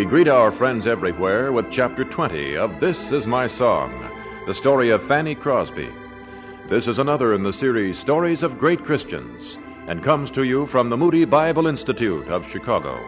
We greet our friends everywhere with Chapter 20 of This Is My Song, the story of Fanny Crosby. This is another in the series Stories of Great Christians, and comes to you from the Moody Bible Institute of Chicago.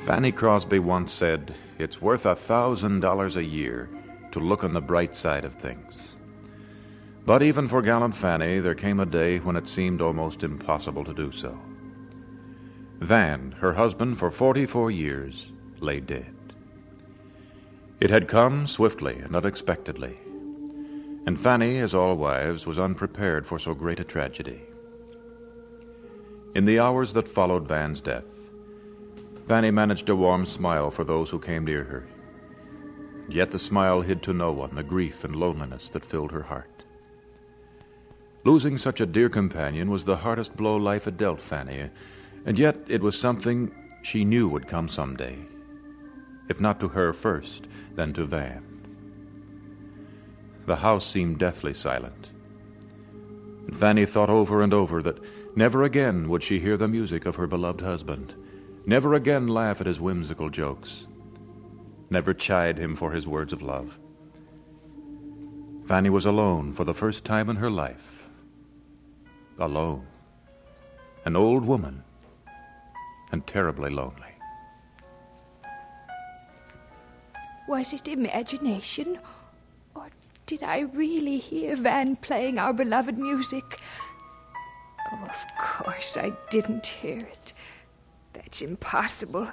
Fanny Crosby once said, "It's worth $1,000 a year to look on the bright side of things." But even for gallant Fanny, there came a day when it seemed almost impossible to do so. Van, her husband for 44 years, lay dead. It had come swiftly and unexpectedly, and Fanny, as all wives, was unprepared for so great a tragedy. In the hours that followed Van's death, Fanny managed a warm smile for those who came near her. Yet the smile hid to no one the grief and loneliness that filled her heart. Losing such a dear companion was the hardest blow life had dealt Fanny, and yet it was something she knew would come someday. If not to her first, then to Van. The house seemed deathly silent, and Fanny thought over and over that never again would she hear the music of her beloved husband, never again laugh at his whimsical jokes, never chide him for his words of love. Fanny was alone for the first time in her life. Alone. An old woman, and terribly lonely. Was it imagination, or did I really hear Van playing our beloved music? Oh, of course I didn't hear it. That's impossible.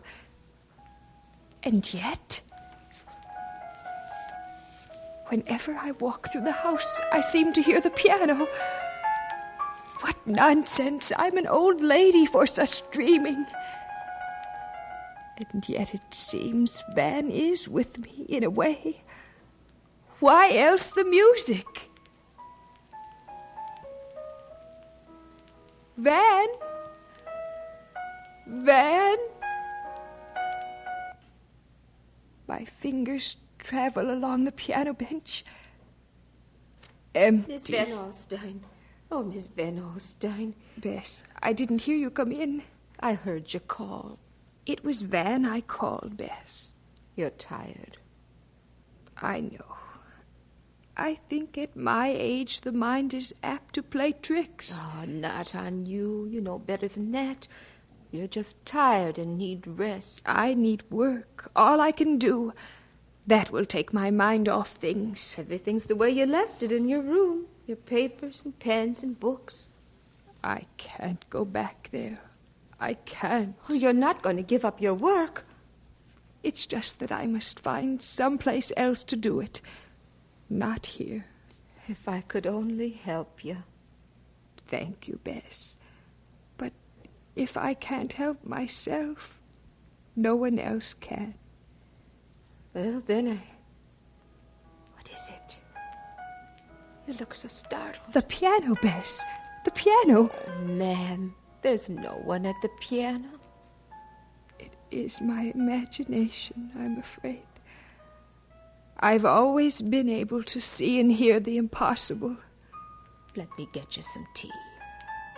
And yet, whenever I walk through the house, I seem to hear the piano. What nonsense! I'm an old lady for such dreaming. And yet it seems Van is with me in a way. Why else the music? Van? Van? My fingers travel along the piano bench. Empty. Miss Van Alstyne. Oh, Miss Van Alstyne. Bess, I didn't hear you come in. I heard you call. It was Van I called, Bess. You're tired. I know. I think at my age the mind is apt to play tricks. Oh, not on you. You know better than that. You're just tired and need rest. I need work. All I can do. That will take my mind off things. Everything's the way you left it in your room. Your papers and pens and books. I can't go back there. I can't. Oh, you're not going to give up your work. It's just that I must find someplace else to do it. Not here. If I could only help you. Thank you, Bess. But if I can't help myself, no one else can. Well, then What is it? You look so startled. The piano, Bess. The piano. Ma'am, there's no one at the piano. It is my imagination, I'm afraid. I've always been able to see and hear the impossible. Let me get you some tea.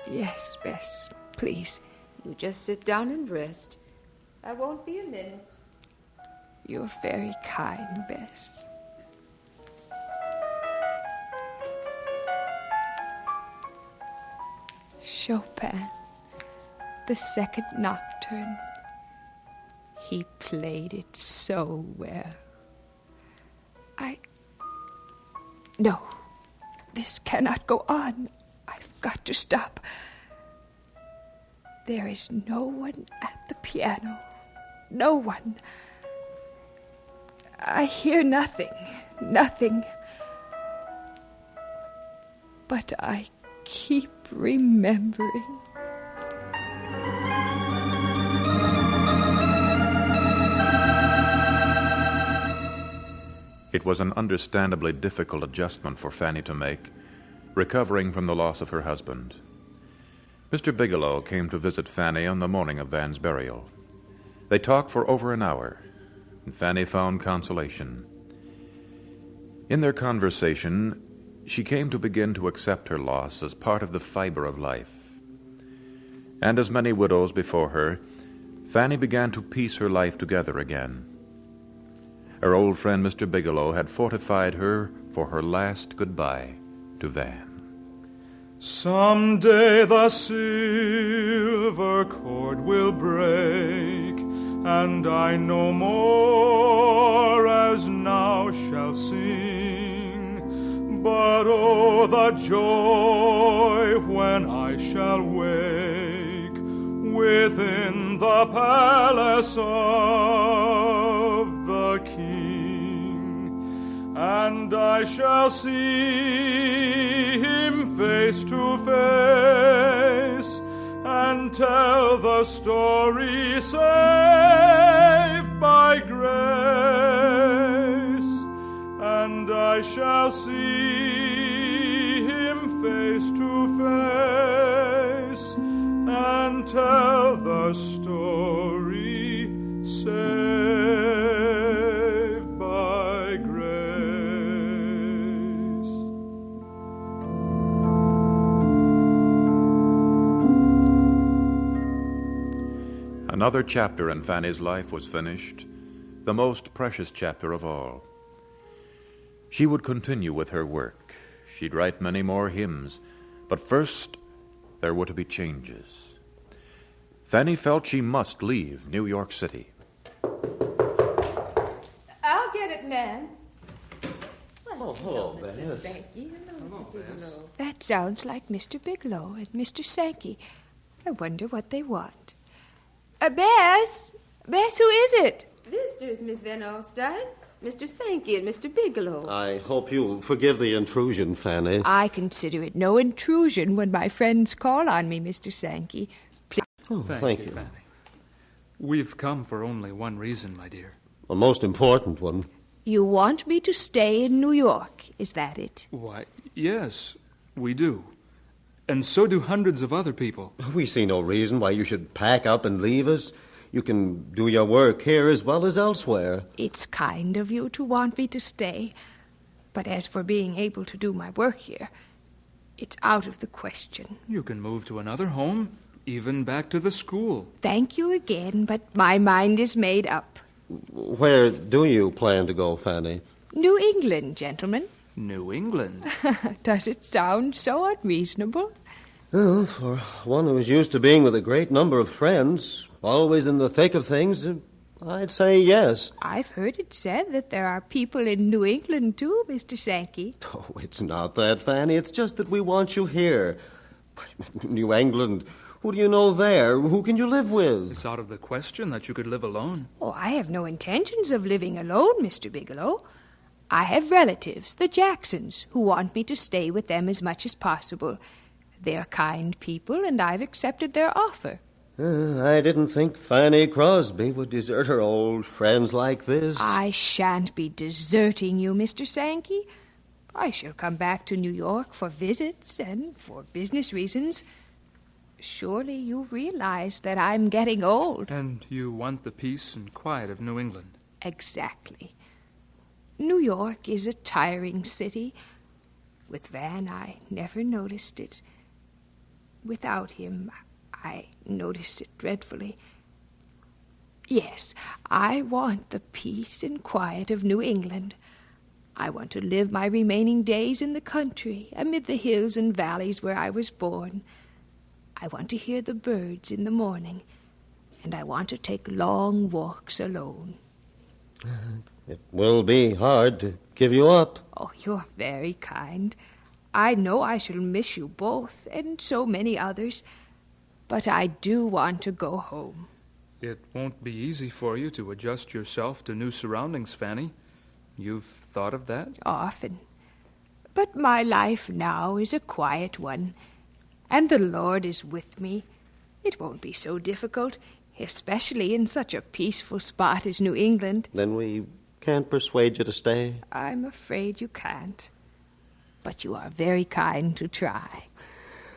Yes, Bess, please. You just sit down and rest. I won't be a minute. You're very kind, Bess. Chopin, the Second Nocturne. He played it so well. No, this cannot go on. I've got to stop. There is no one at the piano. No one. I hear nothing. But I keep remembering. It was an understandably difficult adjustment for Fanny to make recovering from the loss of her husband. Mr. Bigelow came to visit Fanny on the morning of Van's burial. They talked for over an hour, and Fanny found consolation. In their conversation, she came to begin to accept her loss as part of the fiber of life. And as many widows before her, Fanny began to piece her life together again. Her old friend Mr. Bigelow had fortified her for her last goodbye to Van. Someday the silver cord will break, and I no more as now shall sing. But oh, the joy when I shall wake within the palace of the King, and I shall see him face to face and tell the story saved by grace, and I shall see him face to face and tell the story saved by grace. Another chapter in Fanny's life was finished, the most precious chapter of all. She would continue with her work. She'd write many more hymns, but first there were to be changes. Fanny felt she must leave New York City. I'll get it, ma'am. Oh, hello, Mr. Bess. Sankey. Hello, Mr. Bigelow. That sounds like Mr. Bigelow and Mr. Sankey. I wonder what they want. Bess! Bess, who is it? Visitors, Miss Van Alstyne. Mr. Sankey and Mr. Bigelow. I hope you'll forgive the intrusion, Fanny. I consider it no intrusion when my friends call on me, Mr. Sankey. Oh, thank you. Fanny. We've come for only one reason, my dear. A most important one. You want me to stay in New York, is that it? Why, yes, we do. And so do hundreds of other people. We see no reason why you should pack up and leave us. You can do your work here as well as elsewhere. It's kind of you to want me to stay. But as for being able to do my work here, it's out of the question. You can move to another home, even back to the school. Thank you again, but my mind is made up. Where do you plan to go, Fanny? New England, gentlemen. New England. Does it sound so unreasonable? Well, for one who is used to being with a great number of friends, always in the thick of things, I'd say yes. I've heard it said that there are people in New England, too, Mr. Sankey. Oh, it's not that, Fanny. It's just that we want you here. New England. Who do you know there? Who can you live with? It's out of the question that you could live alone. Oh, I have no intentions of living alone, Mr. Bigelow. I have relatives, the Jacksons, who want me to stay with them as much as possible. They're kind people, and I've accepted their offer. I didn't think Fanny Crosby would desert her old friends like this. I shan't be deserting you, Mr. Sankey. I shall come back to New York for visits and for business reasons. Surely you realize that I'm getting old. And you want the peace and quiet of New England. Exactly. New York is a tiring city. With Van, I never noticed it. Without him, I noticed it dreadfully. Yes, I want the peace and quiet of New England. I want to live my remaining days in the country, amid the hills and valleys where I was born. I want to hear the birds in the morning, and I want to take long walks alone. It will be hard to give you up. Oh, you're very kind. I know I shall miss you both, and so many others, but I do want to go home. It won't be easy for you to adjust yourself to new surroundings, Fanny. You've thought of that? Often. But my life now is a quiet one, and the Lord is with me. It won't be so difficult, especially in such a peaceful spot as New England. Then we can't persuade you to stay. I'm afraid you can't. but you are very kind to try.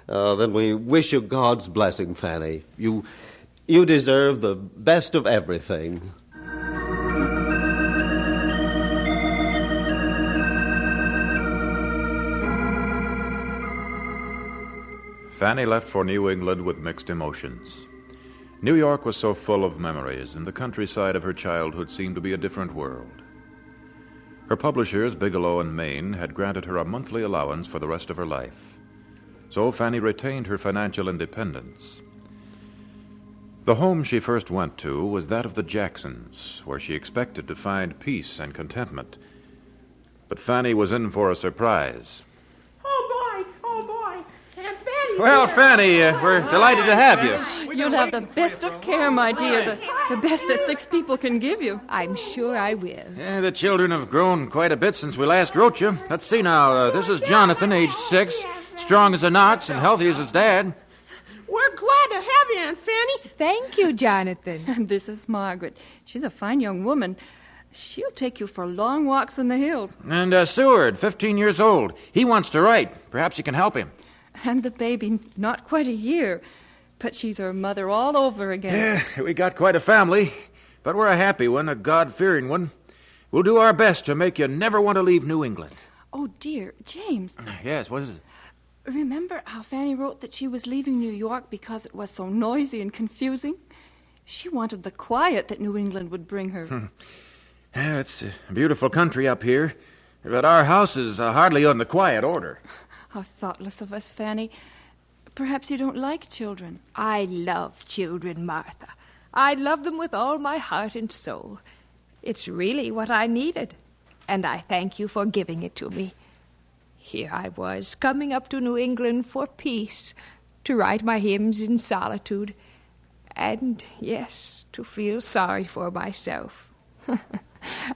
Then we wish you God's blessing, Fanny. You deserve the best of everything. Fanny left for New England with mixed emotions. New York was so full of memories, and the countryside of her childhood seemed to be a different world. Her publishers, Bigelow and Maine, had granted her a monthly allowance for the rest of her life. So Fanny retained her financial independence. The home she first went to was that of the Jacksons, where she expected to find peace and contentment. But Fanny was in for a surprise. Oh, boy. Aunt Fanny. Well, Fanny, we're delighted to have you. You'll have the best of care, my dear, the best that 6 people can give you. I'm sure I will. The children have grown quite a bit since we last wrote you. Let's see now. This is Jonathan, age 6, strong as an ox and healthy as his dad. We're glad to have you, Aunt Fanny. Thank you, Jonathan. And this is Margaret. She's a fine young woman. She'll take you for long walks in the hills. And Seward, 15 years old. He wants to write. Perhaps you can help him. And the baby, not quite a year, but she's her mother all over again. We got quite a family, but we're a happy one, a God-fearing one. We'll do our best to make you never want to leave New England. Oh, dear, James. Yes, what is it? Remember how Fanny wrote that she was leaving New York because it was so noisy and confusing? She wanted the quiet that New England would bring her. It's a beautiful country up here, but our house is hardly on the quiet order. How thoughtless of us, Fanny. Perhaps you don't like children. I love children, Martha. I love them with all my heart and soul. It's really what I needed, and I thank you for giving it to me. Here I was, coming up to New England for peace, to write my hymns in solitude, and, yes, to feel sorry for myself.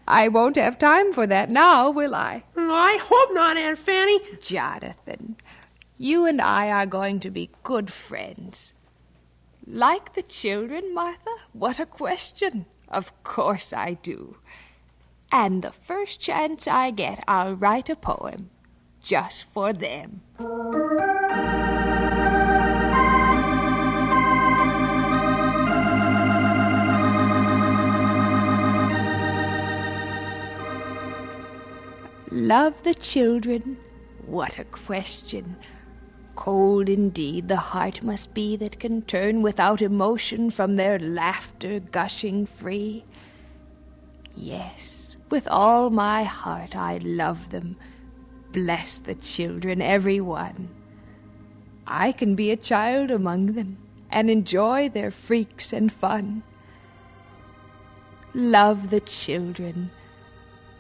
I won't have time for that now, will I? I hope not, Aunt Fanny. Jonathan, you and I are going to be good friends. Like the children, Martha? What a question. Of course I do. And the first chance I get, I'll write a poem just for them. Love the children? What a question. Cold indeed the heart must be that can turn without emotion from their laughter gushing free. Yes, with all my heart I love them. Bless the children, every one. I can be a child among them and enjoy their freaks and fun. Love the children.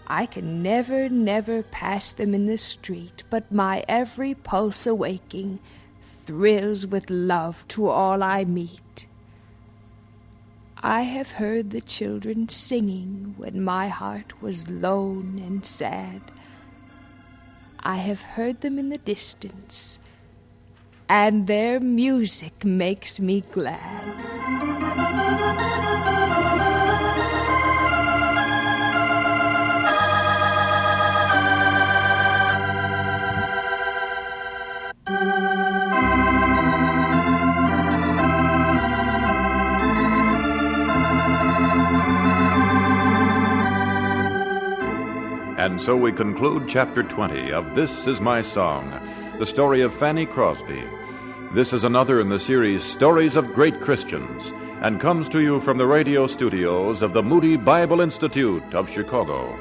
I can never, never pass them in the street, but my every pulse awaking thrills with love to all I meet. I have heard the children singing when my heart was lone and sad. I have heard them in the distance, and their music makes me glad. And so we conclude Chapter 20 of This Is My Song, the story of Fanny Crosby. This is another in the series Stories of Great Christians, and comes to you from the radio studios of the Moody Bible Institute of Chicago.